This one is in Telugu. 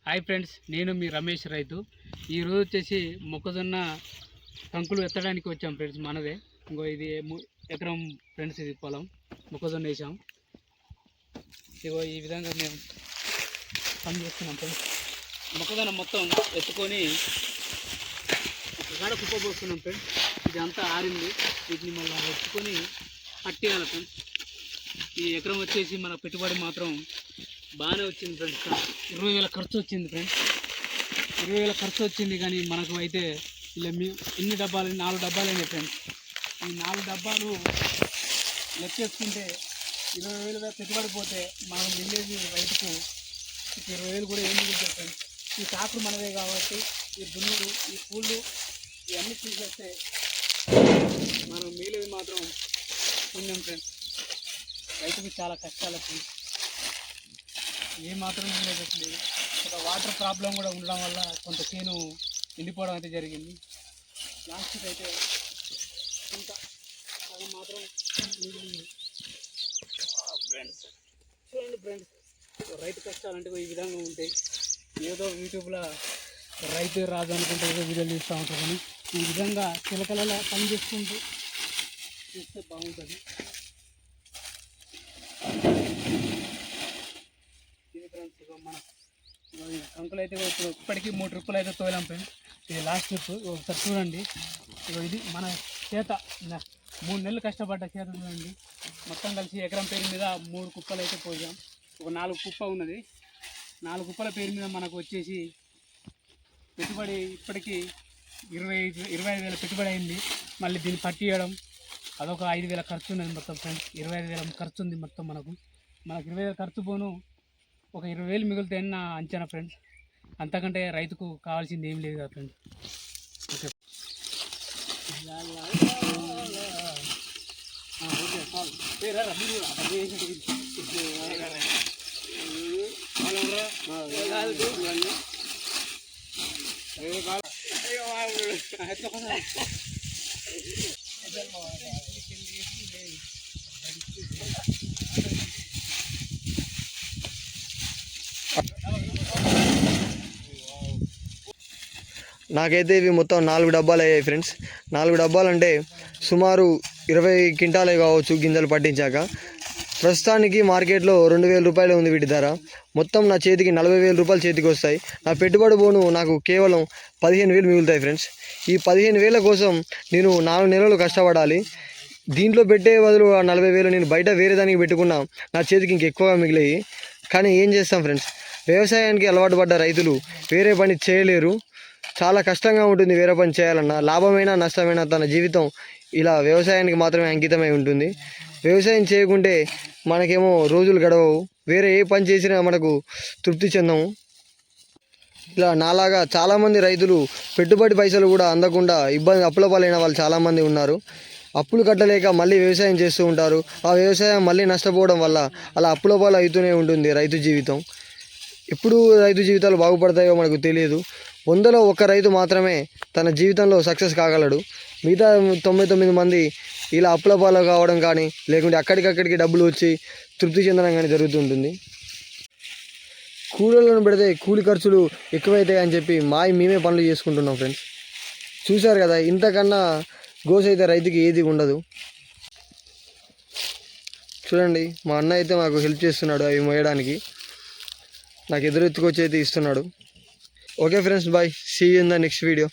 హాయ్ ఫ్రెండ్స్, నేను మీ రమేష్ రైతు. ఈరోజు వచ్చేసి మొక్కజొన్న కంకులు ఎత్తడానికి వచ్చాం ఫ్రెండ్స్. మనదే ఇంకో ఇది ఎకరం ఫ్రెండ్స్. ఇది పొలం మొక్కజొన్న వేసాం. ఇగో ఈ విధంగా మేము పని చేస్తున్నాం ఫ్రెండ్స్. మొక్కజొన్న మొత్తం ఎత్తుకొని ఒకగాడ కుప్ప పోస్తున్నాం ఫ్రెండ్స్. ఇది అంతా ఆరింది. వీటిని మళ్ళీ ఎత్తుకొని పట్టేయాలి ఫ్రెండ్స్. ఈ ఎకరం వచ్చేసి మన పెట్టుబడి మాత్రం బాగానే వచ్చింది ఫ్రెండ్స్. 20,000 ఖర్చు వచ్చింది ఫ్రెండ్స్. 20,000 ఖర్చు వచ్చింది. కానీ మనకు అయితే ఇలా ఎన్ని డబ్బాలు, 4 డబ్బాలు అయినాయి ఫ్రెండ్స్. ఈ 4 డబ్బాలు లెక్కేసుకుంటే 20,000 పెట్టుబడి పోతే మనం మిగిలేది రైతుకు 20,000 కూడా ఏం మిగులుతాయి ఫ్రెండ్స్. ఈ ట్రాక్టర్ మనదే కాబట్టి ఈ దున్నుడు, ఈ పూళ్ళు ఇవన్నీ తీసేస్తే మనం మిగిలేది మాత్రం పుణ్యం ఫ్రెండ్స్. రైతుకు చాలా కష్టాలు ఫ్రెండ్స్. ఏమాత్రం మిగిలేదు. ఒక వాటర్ ప్రాబ్లం కూడా ఉండడం వల్ల కొంత చేను ఎండిపోవడం అయితే జరిగింది. లాస్ట్కి అయితే కొంత మాత్రం మిగిలింది ఫ్రెండ్స్. చూడండి ఫ్రెండ్స్, రైతు కష్టాలంటే ఈ విధంగా ఉంటాయి. ఏదో యూట్యూబ్లో రైతు రాదు అనుకుంటే ఏదో వీడియోలు తీస్తూ ఉంటారు. కానీ ఈ విధంగా చిలకలలో పని చేసుకుంటూ చూస్తే బాగుంటుంది. మన కంకులు అయితే ఇప్పుడు ఇప్పటికీ 3 ట్రిప్పులు అయితే తోలాం ఫ్రెండ్స్. ఇది లాస్ట్ ట్రిప్. ఒకసారి చూడండి. ఇది మన చేత 3 నెలలు కష్టపడ్డ చేత చూడండి. మొత్తం కలిసి ఎకరం పేరు మీద 3 కుప్పలు అయితే పోయాం. ఒక 4 కుప్ప ఉన్నది. 4 కుప్పల పేరు మీద మనకు వచ్చేసి పెట్టుబడి ఇప్పటికీ 25,000 పెట్టుబడి అయింది. మళ్ళీ దీన్ని పట్టియడం అదొక 5,000 ఖర్చు ఉన్నది మొత్తం ఫ్రెండ్స్. 25,000 ఖర్చు ఉంది మొత్తం. మనకు 20,000 ఖర్చు పోను ఒక 20,000 మిగులుతాయని నా అంచనా ఫ్రెండ్స్. అంతకంటే రైతుకు కావాల్సింది ఏం లేదు కదా ఫ్రెండ్స్. నాకైతే ఇవి మొత్తం 4 డబ్బాలు అయ్యాయి ఫ్రెండ్స్. 4 డబ్బాలు అంటే సుమారు 20 క్వింటాలే కావచ్చు గింజలు పట్టించాక. ప్రస్తుతానికి మార్కెట్లో 2,000 రూపాయలు ఉంది వీటి ధర. మొత్తం నా చేతికి 40,000 రూపాయలు చేతికి వస్తాయి. నా పెట్టుబడి పోను నాకు కేవలం 15,000 మిగులుతాయి ఫ్రెండ్స్. ఈ 15,000 కోసం నేను 4 నెలలు కష్టపడాలి. దీంట్లో పెట్టే బదులు 40,000 నేను బయట వేరే దానికి పెట్టుకున్నా నా చేతికి ఇంకెక్కువగా మిగిలాయి. కానీ ఏం చేస్తాం ఫ్రెండ్స్, వ్యవసాయానికి అలవాటు పడ్డ రైతులు వేరే పని చేయలేరు. చాలా కష్టంగా ఉంటుంది వేరే పని చేయాలన్నా. లాభమైనా నష్టమైనా తన జీవితం ఇలా వ్యవసాయానికి మాత్రమే అంకితమై ఉంటుంది. వ్యవసాయం చేయకుంటే మనకేమో రోజులు గడవవు. వేరే ఏ పని చేసినా మనకు తృప్తి చెందము. ఇలా నాలాగా చాలామంది రైతులు పెట్టుబడి పైసలు కూడా అందకుండా అప్పుల పాలైన వాళ్ళు చాలామంది ఉన్నారు. అప్పులు కట్టలేక మళ్ళీ వ్యవసాయం చేస్తూ ఉంటారు. ఆ వ్యవసాయం మళ్ళీ నష్టపోవడం వల్ల అలా అప్పుల పాలు అవుతూనే ఉంటుంది రైతు జీవితం. ఎప్పుడు రైతు జీవితాలు బాగుపడతాయో మనకు తెలియదు. 100లో 1 రైతు మాత్రమే తన జీవితంలో సక్సెస్ కాగలడు. మిగతా 99 మంది ఇలా అప్పుల పాలు కావడం కానీ లేకుంటే అక్కడికక్కడికి డబ్బులు వచ్చి తృప్తి చెందడం కానీ జరుగుతుంటుంది. కూలీలను పెడితే కూలి ఖర్చులు ఎక్కువైతాయి అని చెప్పి మేమే పనులు చేసుకుంటున్నాం ఫ్రెండ్స్. చూశారు కదా, ఇంతకన్నా గోస అయితే రైతుకి ఏది ఉండదు. చూడండి, మా అన్న అయితే మాకు హెల్ప్ చేస్తున్నాడు అవి మోయడానికి. నాకు ఎదురెత్తుకొచ్చి అయితే ఇస్తున్నాడు. Okay friends, bye. See you in the next video.